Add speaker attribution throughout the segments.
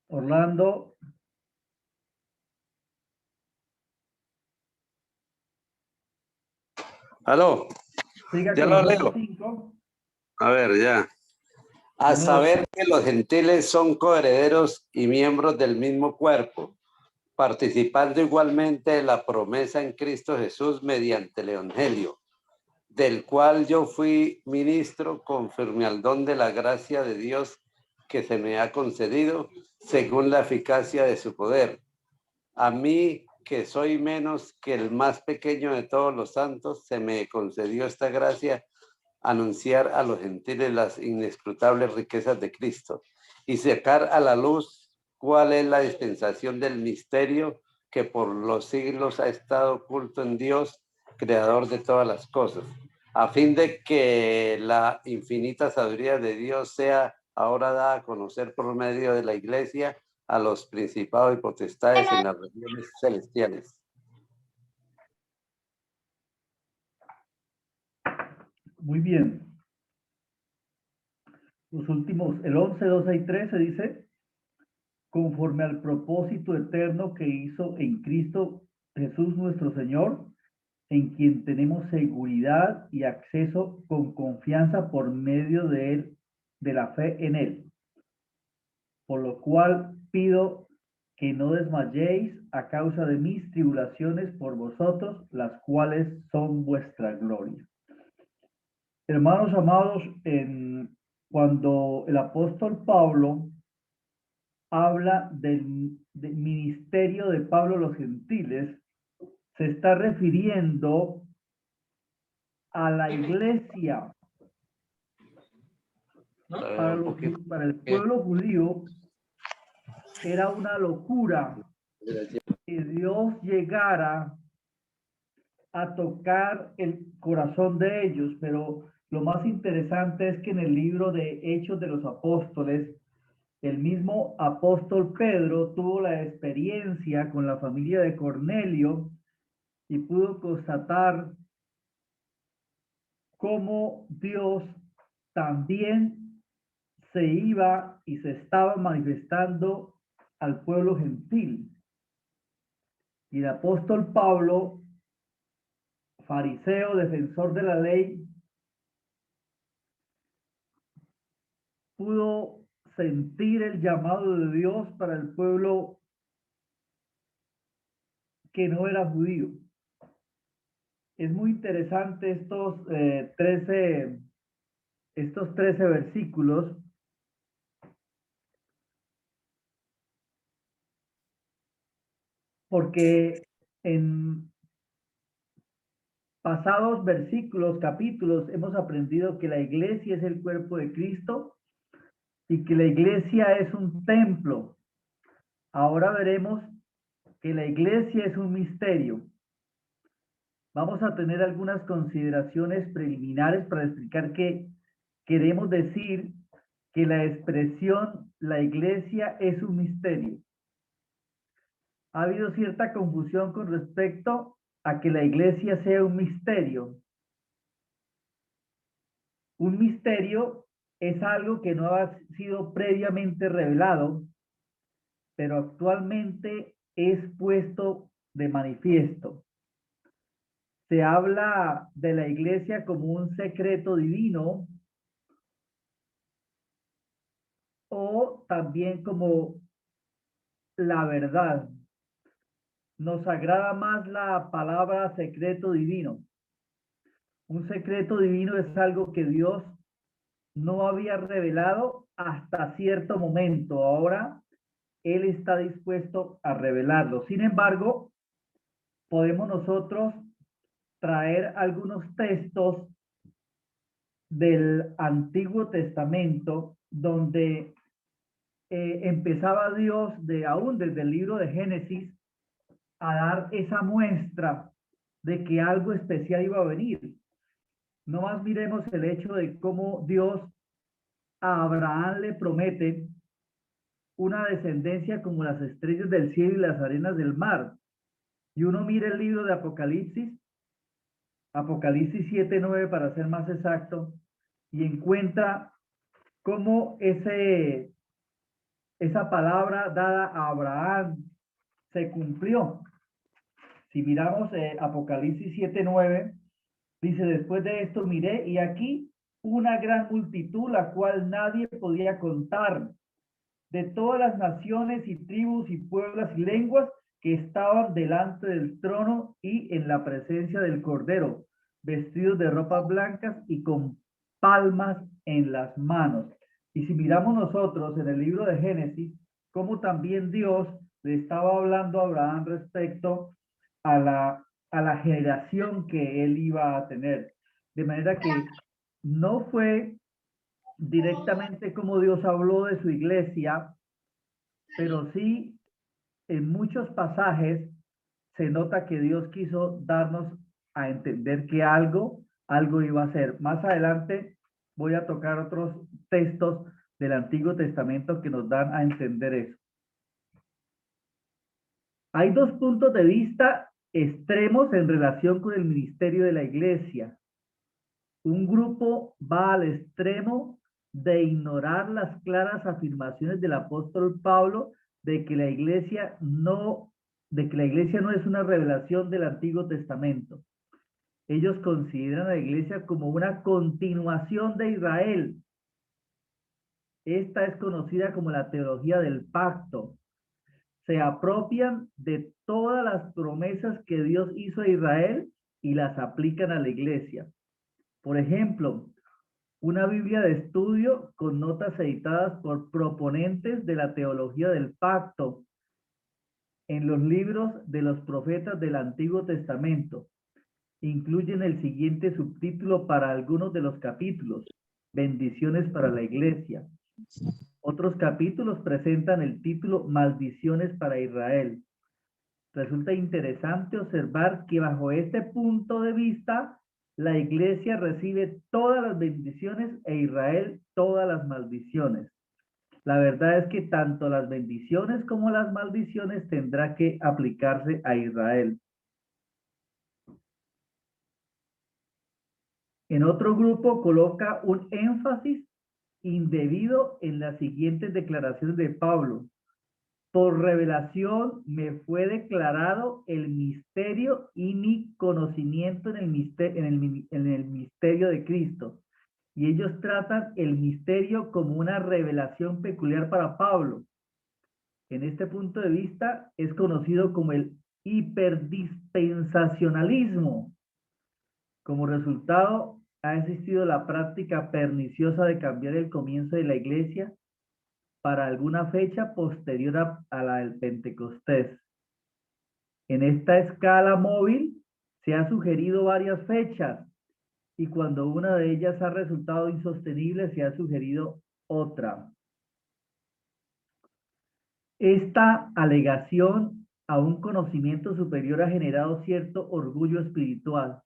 Speaker 1: Orlando,
Speaker 2: Aló,
Speaker 1: siga
Speaker 2: ya
Speaker 1: con
Speaker 2: lo
Speaker 1: Juan
Speaker 2: leo.
Speaker 1: 5.
Speaker 2: A ver, ya. A
Speaker 1: Uno, dos,
Speaker 2: saber que los gentiles son coherederos y miembros del mismo cuerpo, participando igualmente de la promesa en Cristo Jesús mediante el Evangelio, del cual yo fui ministro conforme al don de la gracia de Dios que se me ha concedido según la eficacia de su poder. A mí, que soy menos que el más pequeño de todos los santos, se me concedió esta gracia: anunciar a los gentiles las inescrutables riquezas de Cristo y sacar a la luz cuál es la dispensación del misterio que por los siglos ha estado oculto en Dios, creador de todas las cosas, a fin de que la infinita sabiduría de Dios sea ahora dada a conocer por medio de la Iglesia a los principados y potestades en las regiones celestiales.
Speaker 1: muy bien. Los últimos, el 11, 12 y 13 dice, conforme al propósito eterno que hizo en Cristo Jesús nuestro Señor, en quien tenemos seguridad y acceso con confianza por medio de él, de la fe en él. Por lo cual pido que no desmayéis a causa de mis tribulaciones por vosotros, las cuales son vuestra gloria. Hermanos amados, cuando el apóstol Pablo habla del ministerio de Pablo a los gentiles, se está refiriendo a la iglesia. Para el pueblo judío era una locura que Dios llegara a tocar el corazón de ellos, pero lo más interesante es que en el libro de Hechos de los Apóstoles, el mismo apóstol Pedro tuvo la experiencia con la familia de Cornelio y pudo constatar cómo Dios también se iba y se estaba manifestando al pueblo gentil. Y el apóstol Pablo, fariseo, defensor de la ley, pudo sentir el llamado de Dios para el pueblo que no era judío. Es muy interesante estos 13 versículos, porque en pasados versículos, capítulos, hemos aprendido que la iglesia es el cuerpo de Cristo y que la iglesia es un templo. Ahora veremos que la iglesia es un misterio. Vamos a tener algunas consideraciones preliminares para explicar que queremos decir que la expresión la iglesia es un misterio. Ha habido cierta confusión con respecto a que la iglesia sea un misterio. Un misterio es algo que no ha sido previamente revelado, pero actualmente es puesto de manifiesto. Se habla de la iglesia como un secreto divino o también como la verdad. Nos agrada más la palabra secreto divino. Un secreto divino es algo que Dios no había revelado hasta cierto momento. Ahora Él está dispuesto a revelarlo. Sin embargo, podemos nosotros traer algunos textos del Antiguo Testamento donde empezaba Dios aún desde el libro de Génesis a dar esa muestra de que algo especial iba a venir. No más miremos el hecho de cómo Dios a Abraham le promete una descendencia como las estrellas del cielo y las arenas del mar. Y uno mira el libro de Apocalipsis, Apocalipsis 7:9 para ser más exacto, y encuentra cómo esa palabra dada a Abraham se cumplió. Si miramos Apocalipsis 7:9, dice, después de esto miré y aquí una gran multitud, la cual nadie podía contar, de todas las naciones y tribus y pueblos y lenguas que estaban delante del trono y en la presencia del Cordero, vestidos de ropas blancas y con palmas en las manos. Y si miramos nosotros en el libro de Génesis, como también Dios le estaba hablando a Abraham respecto a la generación que él iba a tener. De manera que no fue directamente como Dios habló de su iglesia, pero sí en muchos pasajes se nota que Dios quiso darnos a entender que algo iba a ser. Más adelante voy a tocar otros textos del Antiguo Testamento que nos dan a entender eso. Hay dos puntos de vista extremos en relación con el ministerio de la iglesia. Un grupo va al extremo de ignorar las claras afirmaciones del apóstol Pablo de que la iglesia no es una revelación del Antiguo Testamento. Ellos consideran a la iglesia como una continuación de Israel. Esta es conocida como la teología del pacto. Se apropian de todas las promesas que Dios hizo a Israel y las aplican a la iglesia. Por ejemplo, una Biblia de estudio con notas editadas por proponentes de la teología del pacto en los libros de los profetas del Antiguo Testamento. Incluyen el siguiente subtítulo para algunos de los capítulos: bendiciones para la iglesia. Otros capítulos presentan el título maldiciones para Israel. Resulta interesante observar que bajo este punto de vista, la iglesia recibe todas las bendiciones e Israel todas las maldiciones. La verdad es que tanto las bendiciones como las maldiciones tendrá que aplicarse a Israel. En otro grupo coloca un énfasis indebido en las siguientes declaraciones de Pablo. Por revelación me fue declarado el misterio y mi conocimiento en el misterio de Cristo. Y ellos tratan el misterio como una revelación peculiar para Pablo. En este punto de vista es conocido como el hiperdispensacionalismo. Como resultado, ha existido la práctica perniciosa de cambiar el comienzo de la iglesia para alguna fecha posterior a la del Pentecostés. En esta escala móvil se ha sugerido varias fechas y cuando una de ellas ha resultado insostenible se ha sugerido otra. Esta alegación a un conocimiento superior ha generado cierto orgullo espiritual.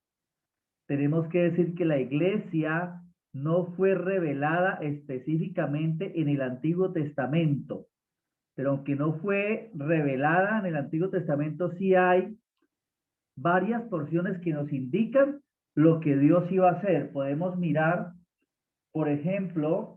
Speaker 1: Tenemos que decir que la iglesia no fue revelada específicamente en el Antiguo Testamento, pero aunque no fue revelada en el Antiguo Testamento, sí hay varias porciones que nos indican lo que Dios iba a hacer. Podemos mirar, por ejemplo,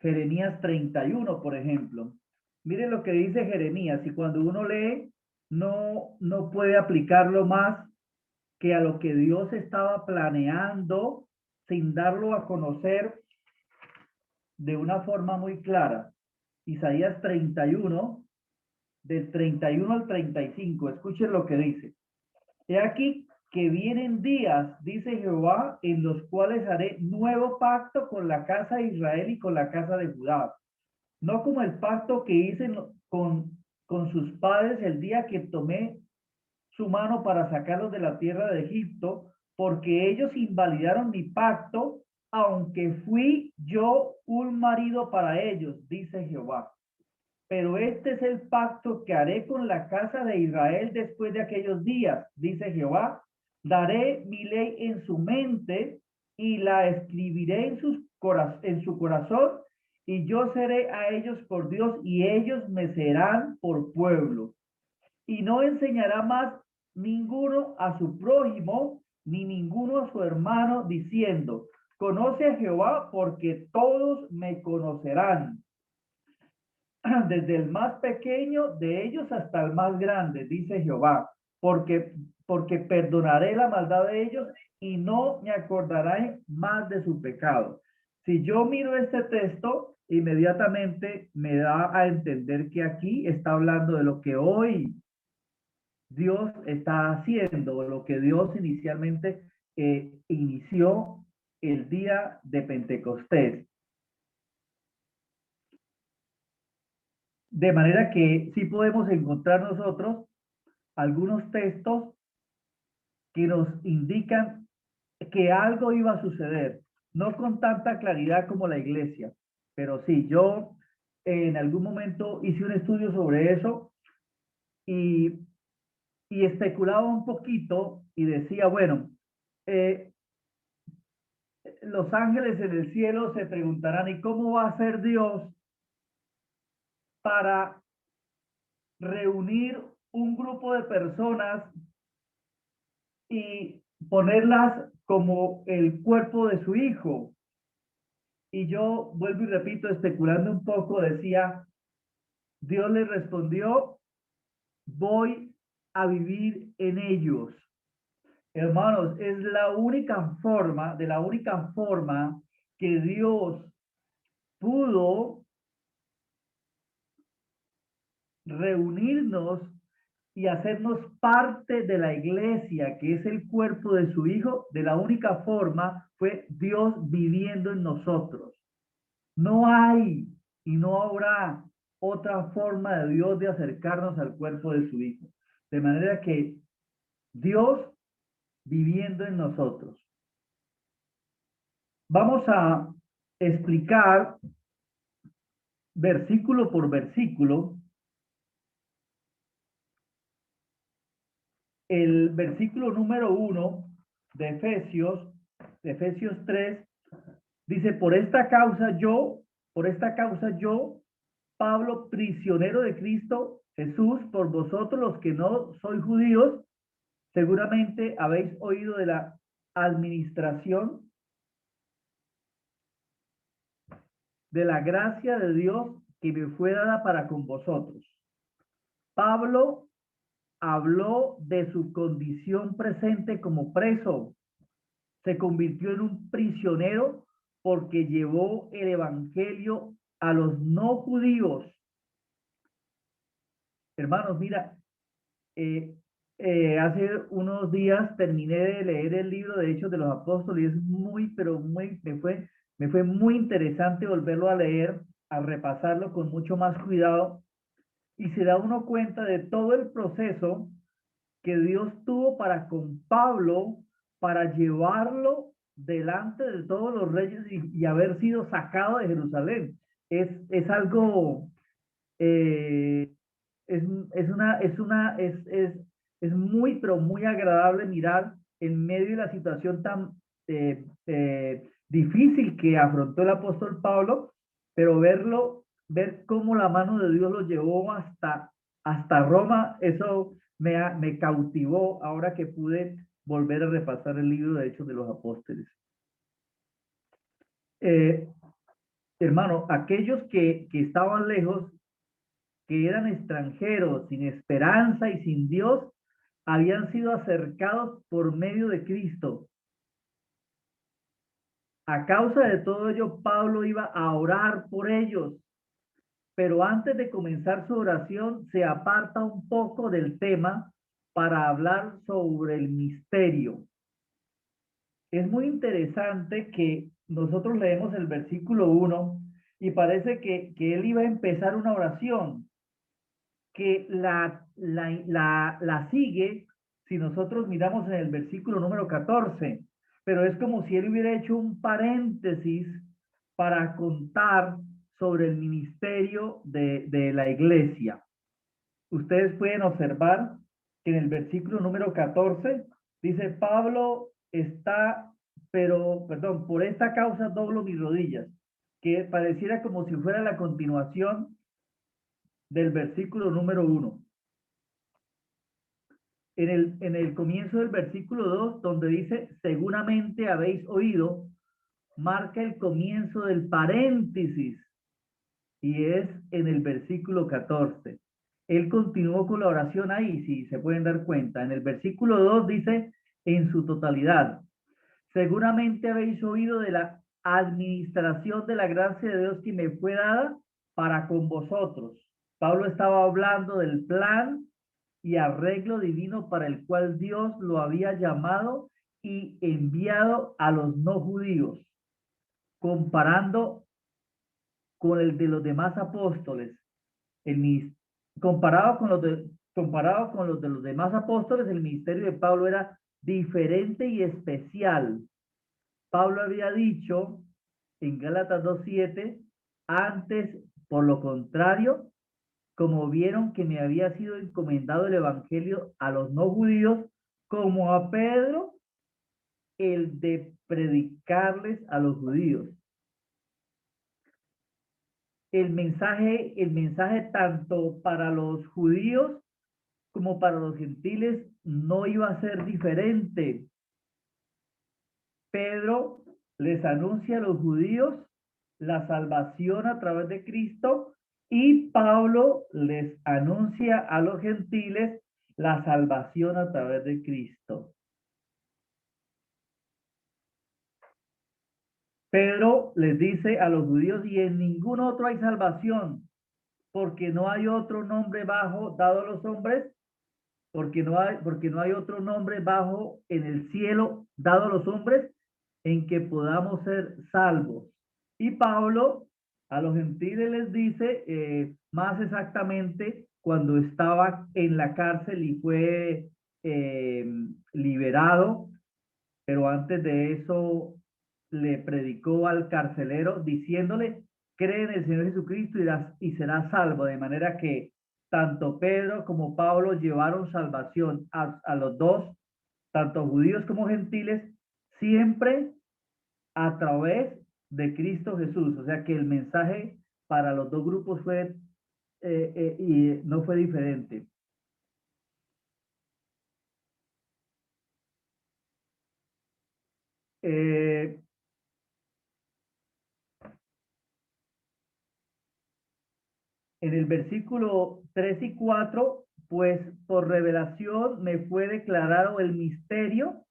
Speaker 1: Jeremías 31, por ejemplo. Miren lo que dice Jeremías, y cuando uno lee, no puede aplicarlo más que a lo que Dios estaba planeando sin darlo a conocer de una forma muy clara. Isaías 31, del 31 al 35, escuchen lo que dice. He aquí que vienen días, dice Jehová, en los cuales haré nuevo pacto con la casa de Israel y con la casa de Judá. No como el pacto que hice con sus padres el día que tomé su mano para sacarlos de la tierra de Egipto, porque ellos invalidaron mi pacto, aunque fui yo un marido para ellos, dice Jehová. Pero este es el pacto que haré con la casa de Israel después de aquellos días, dice Jehová. Daré mi ley en su mente y la escribiré en su corazón, y yo seré a ellos por Dios y ellos me serán por pueblo. Y no enseñará más ninguno a su prójimo, ni ninguno a su hermano, diciendo, conoce a Jehová, porque todos me conocerán, desde el más pequeño de ellos hasta el más grande, dice Jehová, porque perdonaré la maldad de ellos y no me acordaré más de su pecado. Si yo miro este texto, inmediatamente me da a entender que aquí está hablando de lo que hoy Dios está haciendo, lo que Dios inicialmente inició el día de Pentecostés. De manera que sí podemos encontrar nosotros algunos textos que nos indican que algo iba a suceder, no con tanta claridad como la iglesia, pero sí, yo en algún momento hice un estudio sobre eso y, y especulaba un poquito y decía, bueno, eh, los ángeles en el cielo se preguntarán, ¿y cómo va a ser Dios para reunir un grupo de personas y ponerlas como el cuerpo de su hijo? Y yo vuelvo y repito, especulando un poco, decía, Dios le respondió, voy a vivir en ellos. Hermanos, es la única forma, de la única forma que Dios pudo reunirnos y hacernos parte de la iglesia, que es el cuerpo de su Hijo. De la única forma fue Dios viviendo en nosotros. No hay y no habrá otra forma de Dios de acercarnos al cuerpo de su Hijo. De manera que Dios viviendo en nosotros. Vamos a explicar versículo por versículo. El versículo número 1 de Efesios 3, dice, por esta causa yo, Pablo, prisionero de Cristo Jesús, por vosotros los que no sois judíos, seguramente habéis oído de la administración de la gracia de Dios que me fue dada para con vosotros. Pablo habló de su condición presente como preso. Se convirtió en un prisionero porque llevó el evangelio a los no judíos. Hermanos, mira, eh, hace unos días terminé de leer el libro de Hechos de los Apóstoles y es muy, pero muy, me fue muy interesante volverlo a leer, a repasarlo con mucho más cuidado y se da uno cuenta de todo el proceso que Dios tuvo para con Pablo, para llevarlo delante de todos los reyes y haber sido sacado de Jerusalén. Es algo, eh, es muy, pero muy agradable mirar en medio de la situación tan difícil que afrontó el apóstol Pablo, pero ver cómo la mano de Dios lo llevó hasta Roma, eso me cautivó ahora que pude volver a repasar el libro de Hechos de los Apóstoles. Eh, Hermano, aquellos que estaban lejos, que eran extranjeros, sin esperanza y sin Dios, habían sido acercados por medio de Cristo. A causa de todo ello, Pablo iba a orar por ellos, pero antes de comenzar su oración, se aparta un poco del tema para hablar sobre el misterio. Es muy interesante que nosotros leemos el versículo 1 y parece que él iba a empezar una oración que la sigue si nosotros miramos en el versículo número 14, pero es como si él hubiera hecho un paréntesis para contar sobre el ministerio de la iglesia. Ustedes pueden observar que en el versículo número 14 dice, Pablo está, perdón, por esta causa doblo mis rodillas, que pareciera como si fuera la continuación del versículo número 1. en el comienzo del versículo 2, donde dice, seguramente habéis oído, marca el comienzo del paréntesis y es en el versículo 14. Él continuó con la oración ahí, si se pueden dar cuenta. En el versículo 2 dice, en su totalidad, seguramente habéis oído de la administración de la gracia de Dios que me fue dada para con vosotros. Pablo estaba hablando del plan y arreglo divino para el cual Dios lo había llamado y enviado a los no judíos, comparando con el de los demás apóstoles. El, comparado con los de los demás apóstoles, el ministerio de Pablo era diferente y especial. Pablo había dicho en Gálatas 2:7, antes, por lo contrario, como vieron que me había sido encomendado el evangelio a los no judíos, como a Pedro, el de predicarles a los judíos. El mensaje tanto para los judíos como para los gentiles no iba a ser diferente. Pedro les anuncia a los judíos la salvación a través de Cristo y Pablo les anuncia a los gentiles la salvación a través de Cristo. Pedro les dice a los judíos, y en ningún otro hay salvación, porque no hay otro nombre bajo dado a los hombres, porque no hay otro nombre bajo en el cielo dado a los hombres en que podamos ser salvos. Y Pablo a los gentiles les dice, más exactamente, cuando estaba en la cárcel y fue liberado, pero antes de eso le predicó al carcelero diciéndole, cree en el Señor Jesucristo y serás salvo, de manera que tanto Pedro como Pablo llevaron salvación a los dos, tanto judíos como gentiles, siempre a través de Cristo Jesús. O sea que el mensaje para los dos grupos fue y no fue diferente. Eh, en el versículo 3 y 4, pues por revelación me fue declarado el misterio,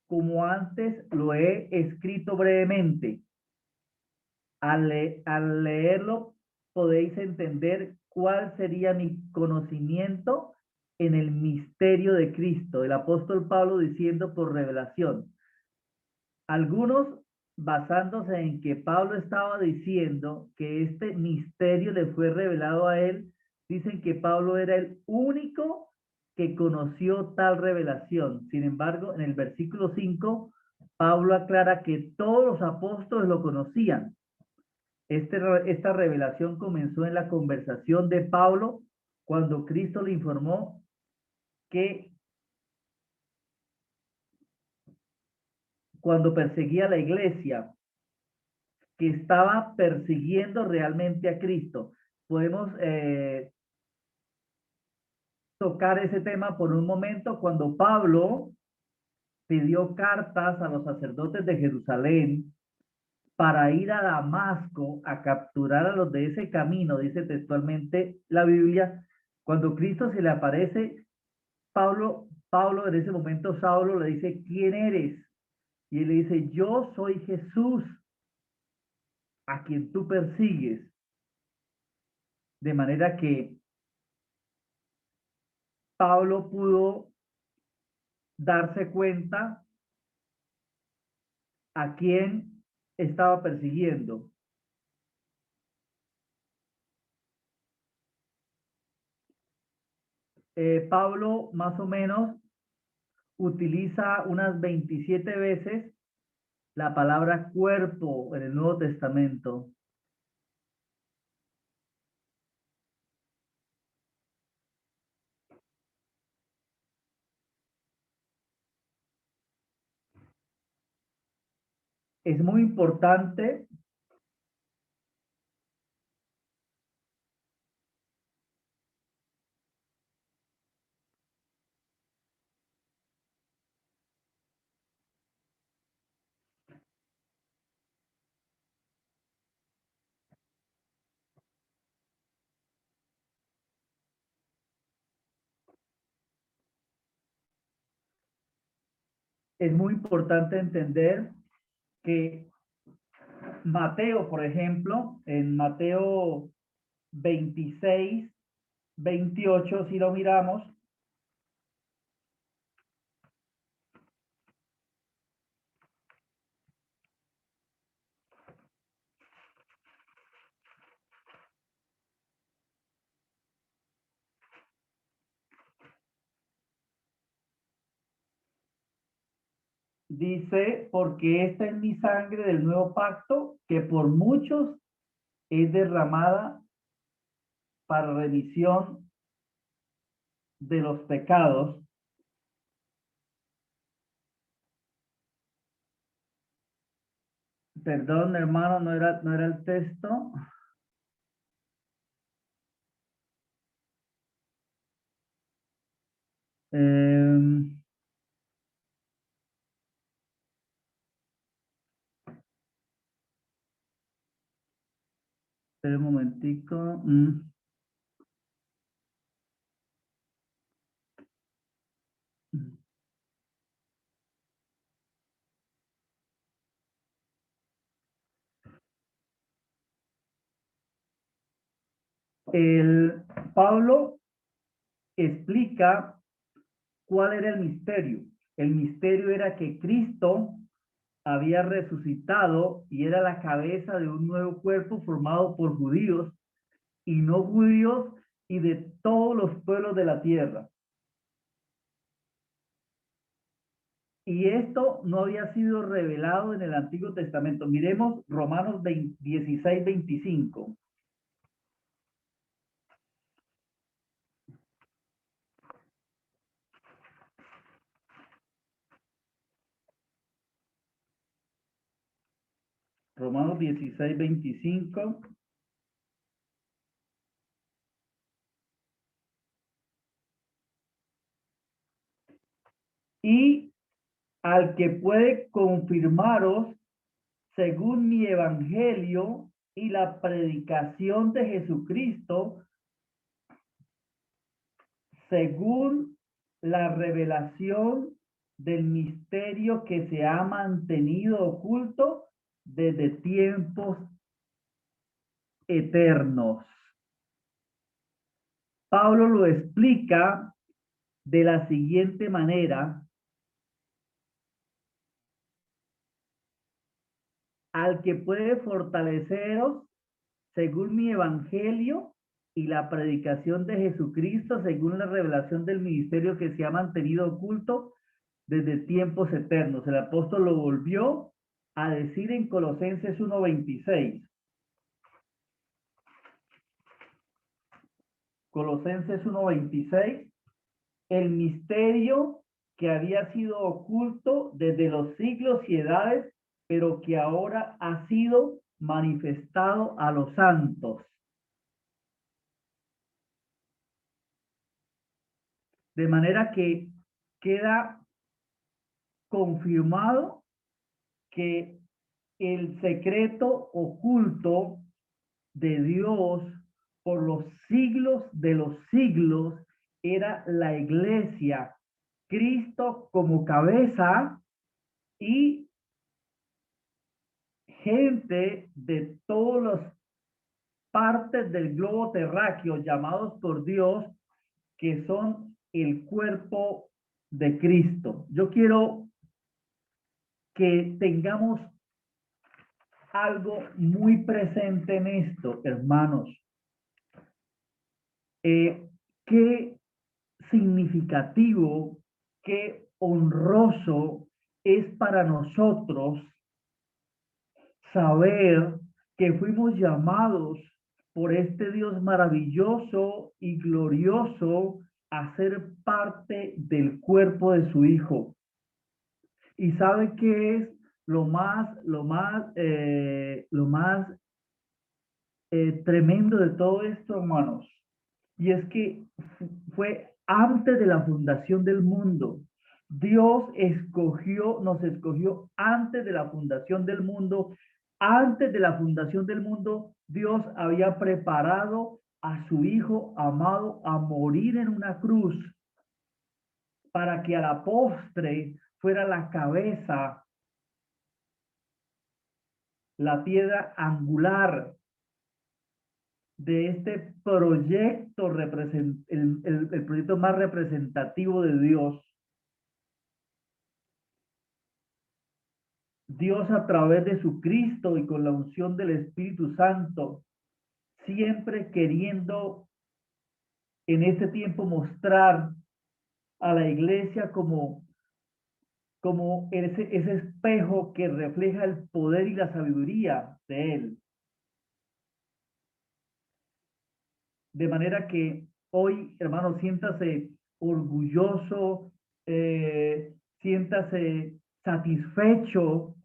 Speaker 1: como antes lo he escrito brevemente. Al leerlo podéis entender cuál sería mi conocimiento en el misterio de Cristo. El apóstol Pablo diciendo por revelación. Algunos, basándose en que Pablo estaba diciendo que este misterio le fue revelado a él, dicen que Pablo era el único que conoció tal revelación. Sin embargo, en el versículo 5, Pablo aclara que todos los apóstoles lo conocían. Esta revelación comenzó en la conversación de Pablo cuando Cristo le informó que cuando perseguía la iglesia, que estaba persiguiendo realmente a Cristo. Podemos tocar ese tema por un momento cuando Pablo pidió cartas a los sacerdotes de Jerusalén para ir a Damasco a capturar a los de ese camino, dice textualmente la Biblia. Cuando Cristo se le aparece, Pablo en ese momento, Saulo le dice, ¿quién eres? Y él le dice, yo soy Jesús, a quien tú persigues. De manera que Pablo pudo darse cuenta a quién estaba persiguiendo. Pablo más o menos utiliza unas 27 veces la palabra cuerpo en el Nuevo Testamento. Es muy importante es muy importante entender que Mateo, por ejemplo, en Mateo 26, 28, si lo miramos, dice, porque esta es mi sangre del nuevo pacto, que por muchos es derramada para remisión de los pecados. Perdón, hermano, no era el texto. Eh, espera un momentico. El Pablo explica cuál era el misterio. El misterio era que Cristo había resucitado y era la cabeza de un nuevo cuerpo formado por judíos y no judíos y de todos los pueblos de la tierra. Y esto no había sido revelado en el Antiguo Testamento. Miremos Romanos 16, 25. Romanos 16, 25. Y al que puede confirmaros según mi evangelio y la predicación de Jesucristo, según la revelación del misterio que se ha mantenido oculto desde tiempos eternos. Pablo lo explica de la siguiente manera: al que puede fortaleceros según mi evangelio y la predicación de Jesucristo, según la revelación del ministerio que se ha mantenido oculto desde tiempos eternos. El apóstol lo volvió a decir en Colosenses 1:26. Colosenses 1:26, el misterio que había sido oculto desde los siglos y edades, pero que ahora ha sido manifestado a los santos. De manera que queda confirmado que el secreto oculto de Dios por los siglos de los siglos era la iglesia, Cristo como cabeza y gente de todas las partes del globo terráqueo llamados por Dios, que son el cuerpo de Cristo. Yo quiero que tengamos algo muy presente en esto, hermanos. Qué significativo, qué honroso es para nosotros saber que fuimos llamados por este Dios maravilloso y glorioso a ser parte del cuerpo de su Hijo. ¿Y sabe qué es lo más tremendo de todo esto, hermanos? Y es que fue antes de la fundación del mundo. Dios nos escogió antes de la fundación del mundo. Antes de la fundación del mundo, Dios había preparado a su Hijo amado a morir en una cruz para que a la postre fuera la cabeza, la piedra angular de este proyecto, el proyecto más representativo de Dios. Dios, a través de su Cristo y con la unción del Espíritu Santo, siempre queriendo en este tiempo mostrar a la iglesia como ese espejo que refleja el poder y la sabiduría de Él. De manera que hoy, hermano, siéntase orgulloso, siéntase satisfecho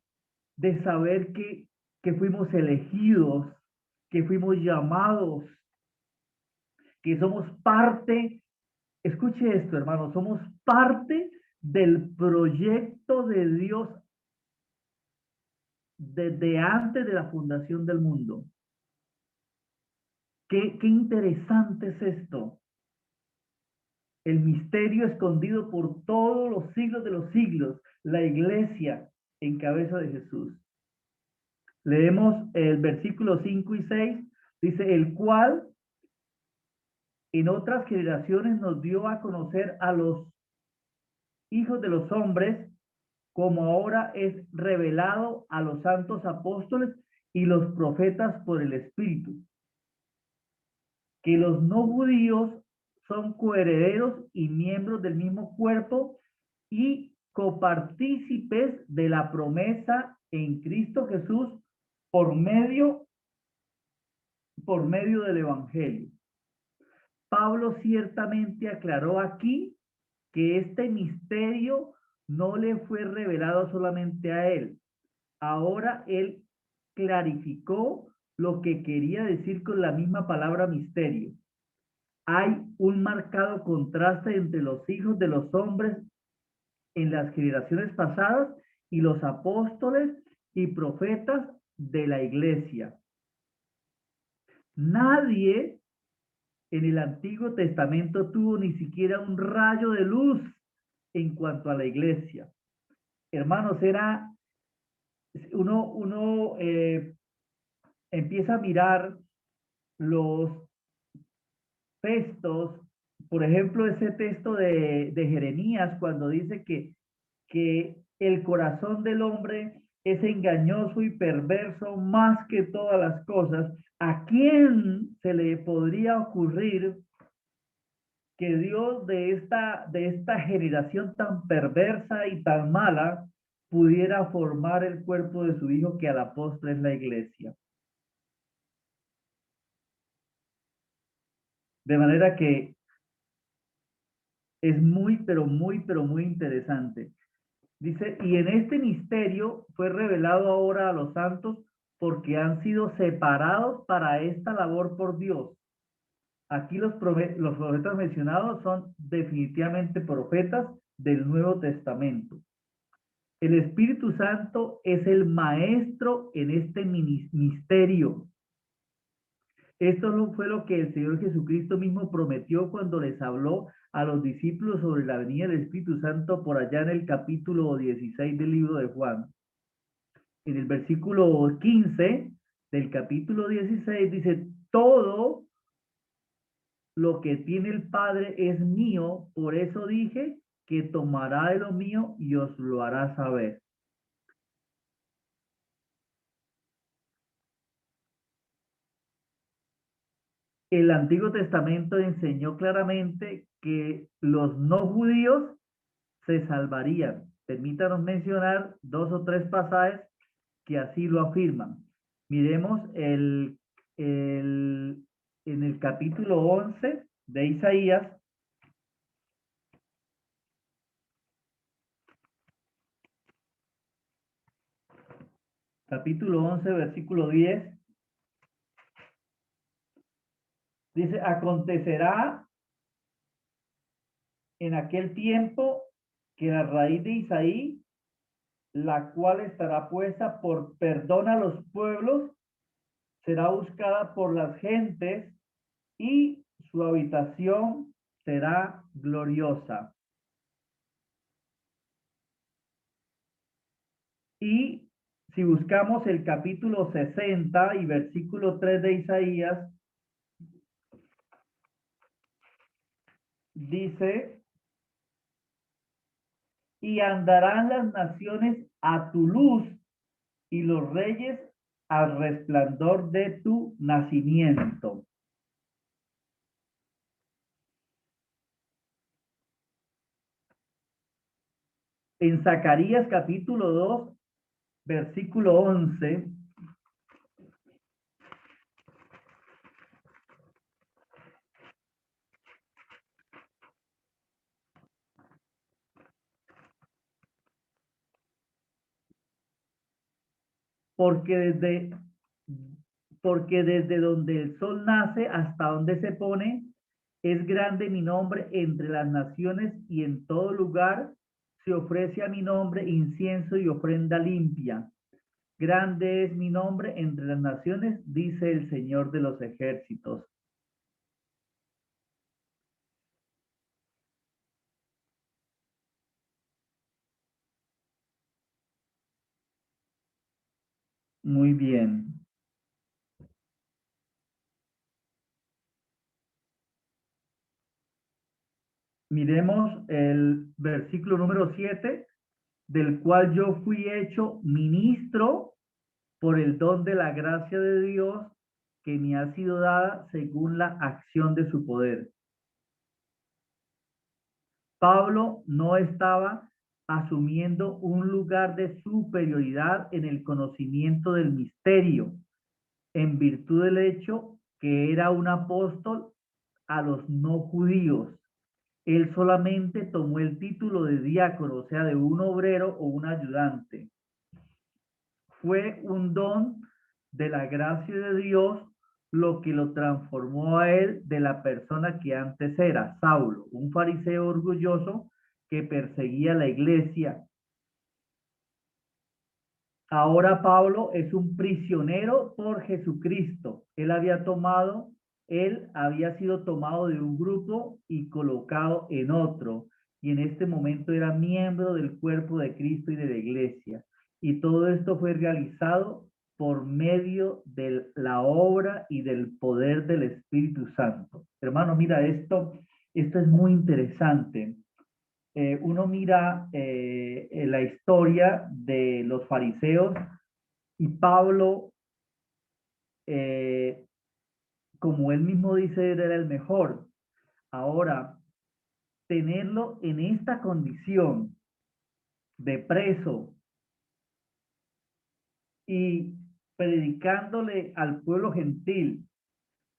Speaker 1: de saber que fuimos elegidos, que fuimos llamados, que somos parte. Escuche esto, hermano, somos parte del proyecto de Dios desde antes de la fundación del mundo. Qué interesante es esto. El misterio escondido por todos los siglos de los siglos, la iglesia en cabeza de Jesús. Leemos el versículo 5 y 6, dice, el cual en otras generaciones nos dio a conocer a los hijos de los hombres, como ahora es revelado a los santos apóstoles y los profetas por el Espíritu, que los no judíos son coherederos y miembros del mismo cuerpo y copartícipes de la promesa en Cristo Jesús por medio del Evangelio. Pablo ciertamente aclaró aquí que este misterio no le fue revelado solamente a él. Ahora él clarificó lo que quería decir con la misma palabra misterio. Hay un marcado contraste entre los hijos de los hombres en las generaciones pasadas y los apóstoles y profetas de la iglesia. Nadie en el Antiguo Testamento tuvo ni siquiera un rayo de luz en cuanto a la iglesia. Hermanos, uno empieza a mirar los textos, por ejemplo, ese texto de Jeremías, cuando dice que el corazón del hombre es engañoso y perverso más que todas las cosas. ¿A quién se le podría ocurrir que Dios de esta generación tan perversa y tan mala pudiera formar el cuerpo de su hijo, que a la postre es la iglesia? De manera que es muy, pero muy interesante. Dice, y en este misterio fue revelado ahora a los santos porque han sido separados para esta labor por Dios. Aquí los profetas mencionados son definitivamente profetas del Nuevo Testamento. El Espíritu Santo es el maestro en este misterio. Esto fue lo que el Señor Jesucristo mismo prometió cuando les habló a los discípulos sobre la venida del Espíritu Santo por allá en el capítulo 16 del libro de Juan. En el versículo 15 del capítulo 16 dice, todo lo que tiene el Padre es mío, por eso dije que tomará de lo mío y os lo hará saber. El Antiguo Testamento enseñó claramente que los no judíos se salvarían. Permítanos mencionar dos o tres pasajes que así lo afirman. Miremos en el capítulo 11 de Isaías. Capítulo 11, versículo 10. Dice, acontecerá en aquel tiempo que la raíz de Isaí, la cual estará puesta por perdón a los pueblos, será buscada por las gentes y su habitación será gloriosa. Y si buscamos el capítulo 60 y versículo 3 de Isaías, dice, y andarán las naciones a tu luz y los reyes al resplandor de tu nacimiento. En Zacarías capítulo 2, versículo 11, porque desde, porque desde donde el sol nace hasta donde se pone, es grande mi nombre entre las naciones y en todo lugar se ofrece a mi nombre incienso y ofrenda limpia. Grande es mi nombre entre las naciones, dice el Señor de los ejércitos. Muy bien. Miremos el versículo número 7, del cual yo fui hecho ministro por el don de la gracia de Dios que me ha sido dada según la acción de su poder. Pablo no estaba asumiendo un lugar de superioridad en el conocimiento del misterio, en virtud del hecho que era un apóstol a los no judíos. Él solamente tomó el título de diácono, o sea, de un obrero o un ayudante. Fue un don de la gracia de Dios lo que lo transformó a él de la persona que antes era, Saulo, un fariseo orgulloso que perseguía la iglesia. Ahora Pablo es un prisionero por Jesucristo. Él había sido tomado de un grupo y colocado en otro, y en este momento era miembro del cuerpo de Cristo y de la iglesia. Y todo esto fue realizado por medio de la obra y del poder del Espíritu Santo. Hermano, mira, esto es muy interesante. Uno mira la historia de los fariseos y Pablo, eh, como él mismo dice, era el mejor. Ahora, tenerlo en esta condición de preso y predicándole al pueblo gentil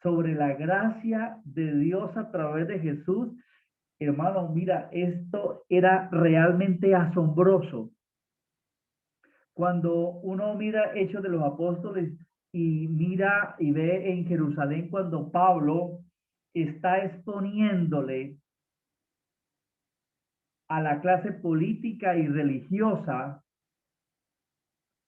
Speaker 1: sobre la gracia de Dios a través de Jesús, hermano, mira, esto era realmente asombroso. Cuando uno mira Hechos de los Apóstoles y mira y ve en Jerusalén cuando Pablo está exponiéndole a la clase política y religiosa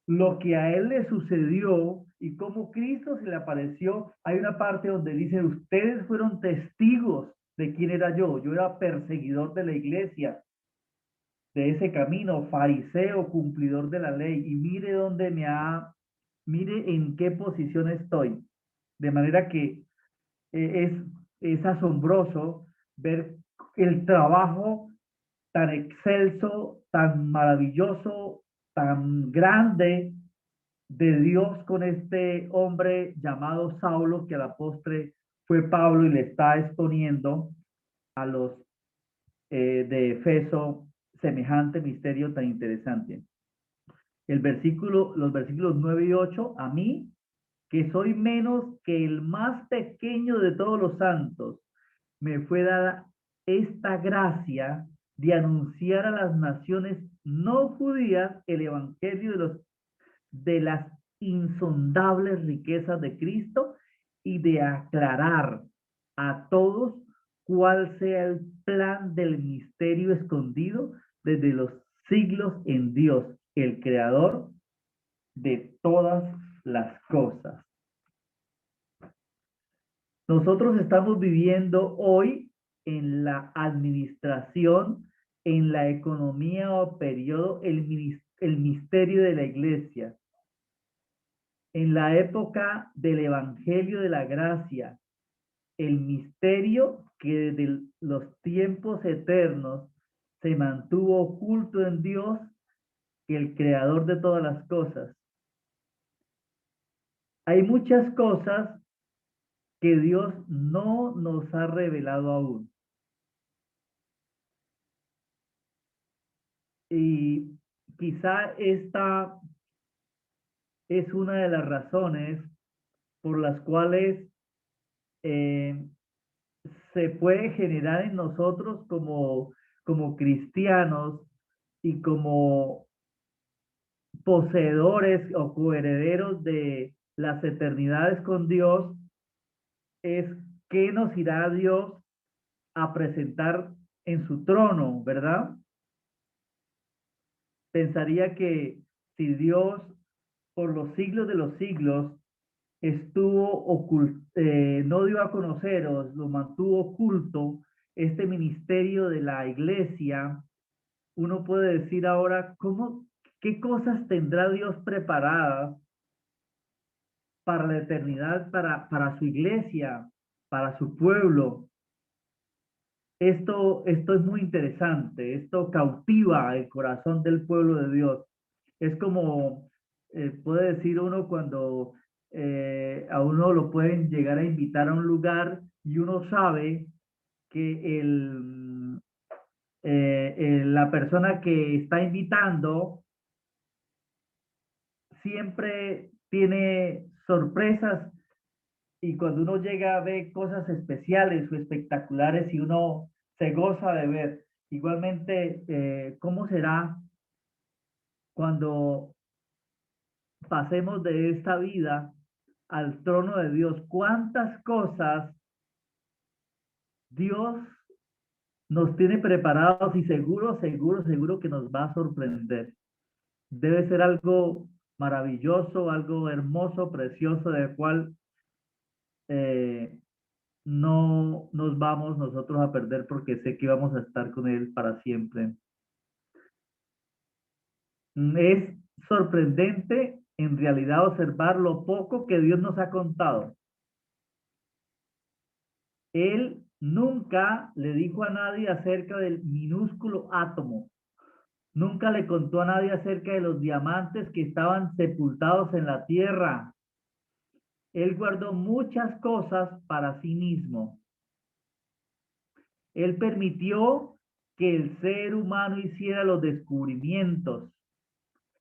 Speaker 1: lo que a él le sucedió y cómo Cristo se le apareció, hay una parte donde dice, ustedes fueron testigos de quién era yo. Yo era perseguidor de la iglesia, de ese camino, fariseo, cumplidor de la ley, y mire en qué posición estoy. De manera que es asombroso ver el trabajo tan excelso, tan maravilloso, tan grande de Dios con este hombre llamado Saulo, que a la postre fue Pablo y le está exponiendo a los de Efeso semejante misterio tan interesante. Los versículos 9 y 8, a mí, que soy menos que el más pequeño de todos los santos, me fue dada esta gracia de anunciar a las naciones no judías el evangelio de las insondables riquezas de Cristo y de aclarar a todos cuál sea el plan del misterio escondido desde los siglos en Dios, el creador de todas las cosas. Nosotros estamos viviendo hoy en la administración, en la economía o periodo, el misterio de la iglesia. En la época del Evangelio de la Gracia, el misterio que desde los tiempos eternos se mantuvo oculto en Dios, el creador de todas las cosas. Hay muchas cosas que Dios no nos ha revelado aún. Y quizá esta es una de las razones por las cuales eh, se puede generar en nosotros como cristianos y como poseedores o coherederos de las eternidades con Dios, es qué nos irá Dios a presentar en su trono, ¿verdad? Pensaría que si Dios por los siglos de los siglos estuvo oculto, no dio a conoceros, lo mantuvo oculto, este ministerio de la iglesia, uno puede decir ahora, ¿cómo, qué cosas tendrá Dios preparadas para la eternidad, para su iglesia, para su pueblo? Esto es muy interesante, esto cautiva el corazón del pueblo de Dios. Es como puede decir uno cuando a uno lo pueden llegar a invitar a un lugar y uno sabe que la persona que está invitando siempre tiene sorpresas y cuando uno llega ve cosas especiales o espectaculares y uno se goza de ver. Igualmente, ¿cómo será cuando pasemos de esta vida al trono de Dios? ¿Cuántas cosas Dios nos tiene preparados y seguro que nos va a sorprender? Debe ser algo maravilloso, algo hermoso, precioso, del cual eh, no nos vamos nosotros a perder porque sé que vamos a estar con Él para siempre. Es sorprendente en realidad observar lo poco que Dios nos ha contado. Él nunca le dijo a nadie acerca del minúsculo átomo. Nunca le contó a nadie acerca de los diamantes que estaban sepultados en la tierra. Él guardó muchas cosas para sí mismo. Él permitió que el ser humano hiciera los descubrimientos,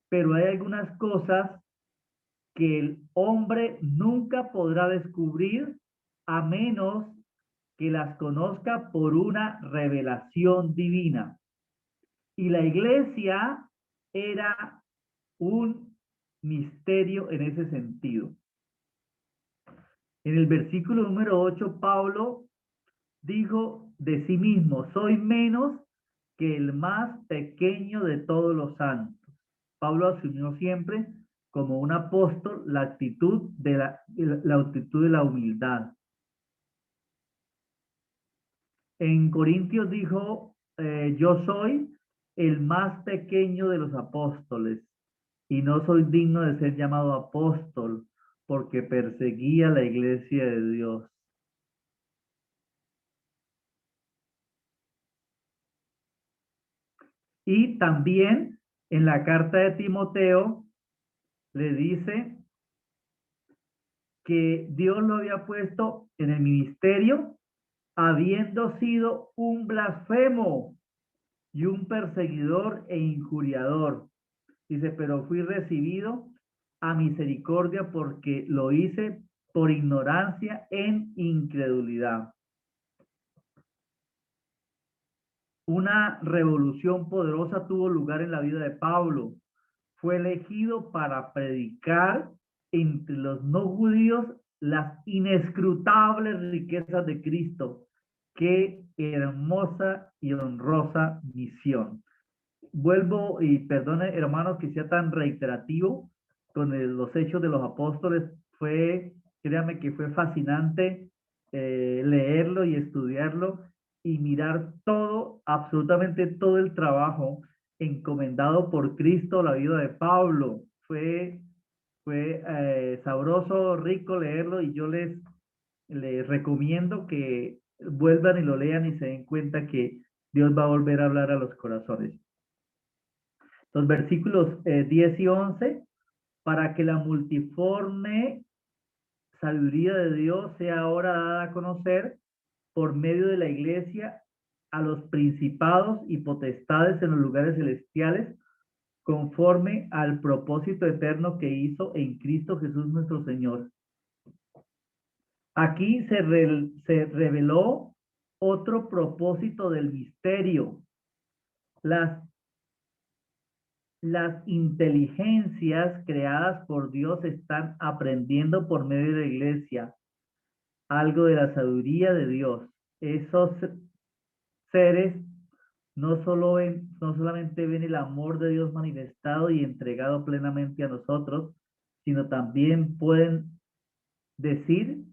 Speaker 1: pero hay algunas cosas que el hombre nunca podrá descubrir a menos que las conozca por una revelación divina. Y la iglesia era un misterio en ese sentido. En el versículo número 8, Pablo dijo de sí mismo, soy menos que el más pequeño de todos los santos. Pablo asumió siempre como un apóstol la actitud de la actitud de la humildad. En Corintios dijo, yo soy el más pequeño de los apóstoles y no soy digno de ser llamado apóstol porque perseguía la iglesia de Dios. Y también en la carta de Timoteo le dice que Dios lo había puesto en el ministerio habiendo sido un blasfemo y un perseguidor e injuriador. Dice, pero fui recibido a misericordia porque lo hice por ignorancia en incredulidad. Una revolución poderosa tuvo lugar en la vida de Pablo. Fue elegido para predicar entre los no judíos las inescrutables riquezas de Cristo. Qué hermosa y honrosa misión. Vuelvo y perdone, hermanos, que sea tan reiterativo con los hechos de los apóstoles. Créame que fue fascinante leerlo y estudiarlo y mirar todo, absolutamente todo el trabajo encomendado por Cristo la vida de Pablo. Fue sabroso, rico leerlo y yo les recomiendo que vuelvan y lo lean y se den cuenta que Dios va a volver a hablar a los corazones. Los versículos 10 y 11, para que la multiforme sabiduría de Dios sea ahora dada a conocer por medio de la iglesia a los principados y potestades en los lugares celestiales, conforme al propósito eterno que hizo en Cristo Jesús nuestro Señor. Aquí se reveló otro propósito del misterio. Las inteligencias creadas por Dios están aprendiendo por medio de la iglesia algo de la sabiduría de Dios. Esos seres no solamente ven el amor de Dios manifestado y entregado plenamente a nosotros, sino también pueden decir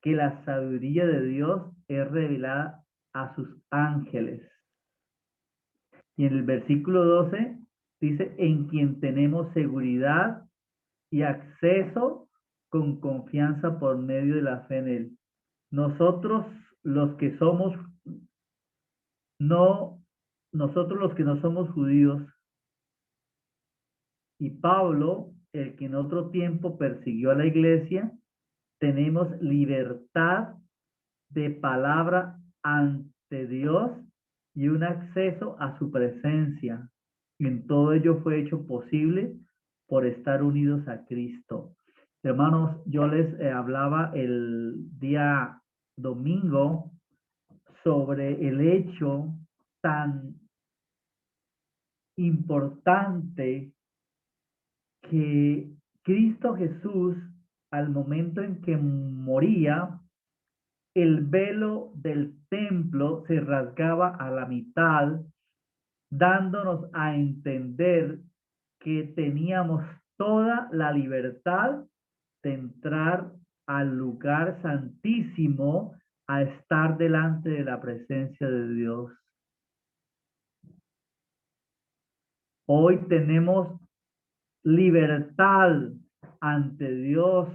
Speaker 1: que la sabiduría de Dios es revelada a sus ángeles. Y en el versículo 12 dice, en quien tenemos seguridad y acceso con confianza por medio de la fe en él. Nosotros los que somos, no, nosotros los que no somos judíos, y Pablo, el que en otro tiempo persiguió a la iglesia, tenemos libertad de palabra ante Dios y un acceso a su presencia. Y en todo ello fue hecho posible por estar unidos a Cristo. Hermanos, yo les hablaba el día domingo sobre el hecho tan importante que Cristo Jesús, al momento en que moría, el velo del templo se rasgaba a la mitad, dándonos a entender que teníamos toda la libertad de entrar al lugar santísimo, a estar delante de la presencia de Dios. Hoy tenemos libertad ante Dios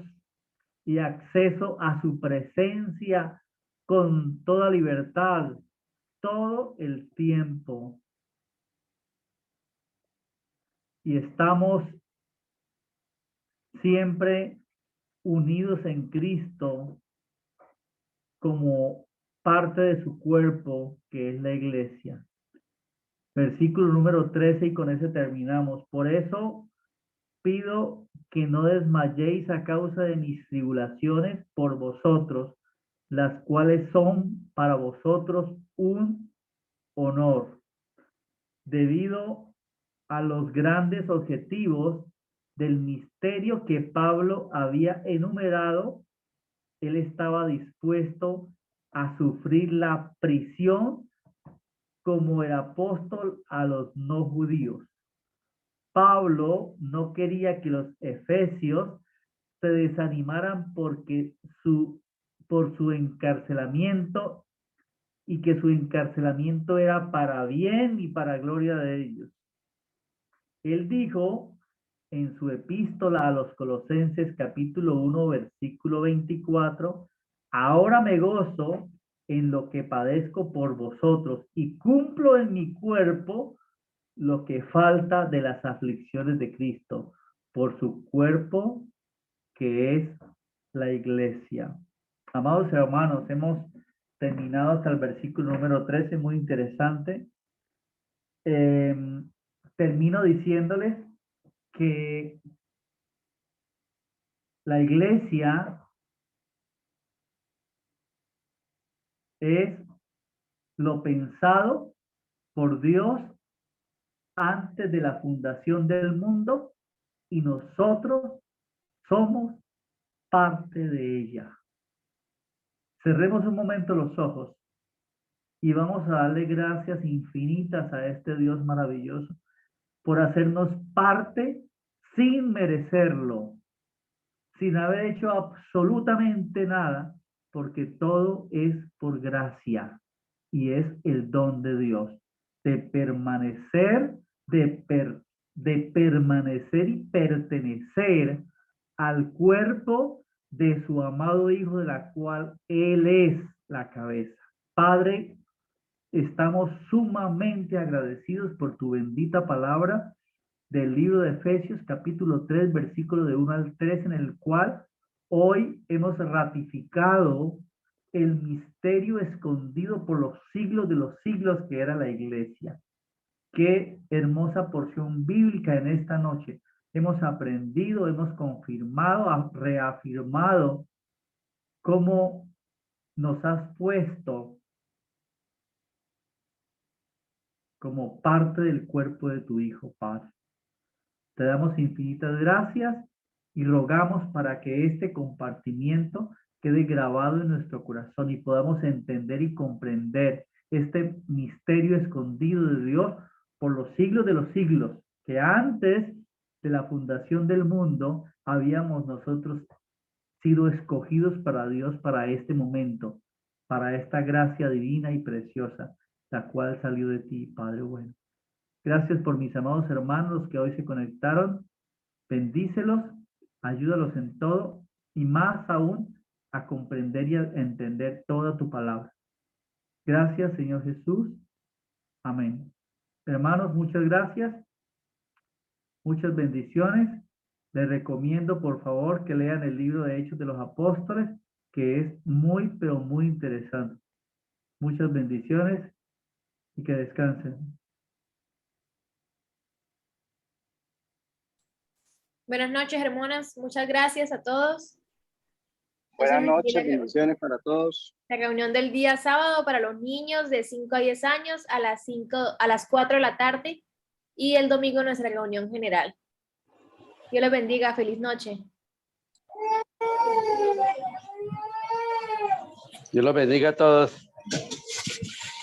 Speaker 1: y acceso a su presencia con toda libertad, todo el tiempo. Y estamos siempre unidos en Cristo como parte de su cuerpo, que es la iglesia. Versículo número 13, y con ese terminamos. Por eso pido que no desmayéis a causa de mis tribulaciones por vosotros, las cuales son para vosotros un honor, debido a los grandes objetivos del misterio que Pablo había enumerado. Él estaba dispuesto a sufrir la prisión como el apóstol a los no judíos. Pablo no quería que los efesios se desanimaran por su encarcelamiento, y que su encarcelamiento era para bien y para gloria de ellos. Él dijo en su epístola a los Colosenses capítulo 1 versículo 24, ahora me gozo en lo que padezco por vosotros y cumplo en mi cuerpo lo que falta de las aflicciones de Cristo por su cuerpo, que es la iglesia. Amados hermanos, hemos terminado hasta el versículo número 13, muy interesante. Termino diciéndoles que la iglesia es lo pensado por Dios antes de la fundación del mundo y nosotros somos parte de ella. Cerremos un momento los ojos y vamos a darle gracias infinitas a este Dios maravilloso por hacernos parte sin merecerlo, sin haber hecho absolutamente nada, porque todo es por gracia y es el don de Dios, de permanecer de permanecer y pertenecer al cuerpo de su amado Hijo, de la cual Él es la cabeza. Padre, estamos sumamente agradecidos por tu bendita palabra del libro de Efesios, capítulo 3, versículo de 1 al 3, en el cual hoy hemos ratificado el misterio escondido por los siglos de los siglos que era la iglesia. Qué hermosa porción bíblica en esta noche. Hemos aprendido, hemos confirmado, reafirmado cómo nos has puesto como parte del cuerpo de tu Hijo, Padre. Te damos infinitas gracias y rogamos para que este compartimiento quede grabado en nuestro corazón y podamos entender y comprender este misterio escondido de Dios por los siglos de los siglos, que antes de la fundación del mundo habíamos nosotros sido escogidos para Dios para este momento, para esta gracia divina y preciosa, la cual salió de ti, Padre bueno. Gracias por mis amados hermanos que hoy se conectaron. Bendícelos, ayúdalos en todo y más aún a comprender y a entender toda tu palabra. Gracias, Señor Jesús. Amén. Hermanos, muchas gracias. Muchas bendiciones. Les recomiendo, por favor, que lean el libro de Hechos de los Apóstoles, que es muy, pero muy interesante. Muchas bendiciones y que descansen.
Speaker 3: Buenas noches, hermanas. Muchas gracias a todos.
Speaker 4: Buenas noches, bendiciones para todos.
Speaker 3: La reunión del día sábado para los niños de 5 a 10 años a las 4 de la tarde y el domingo nuestra reunión general. Dios les bendiga. Feliz noche.
Speaker 2: Dios los bendiga a todos.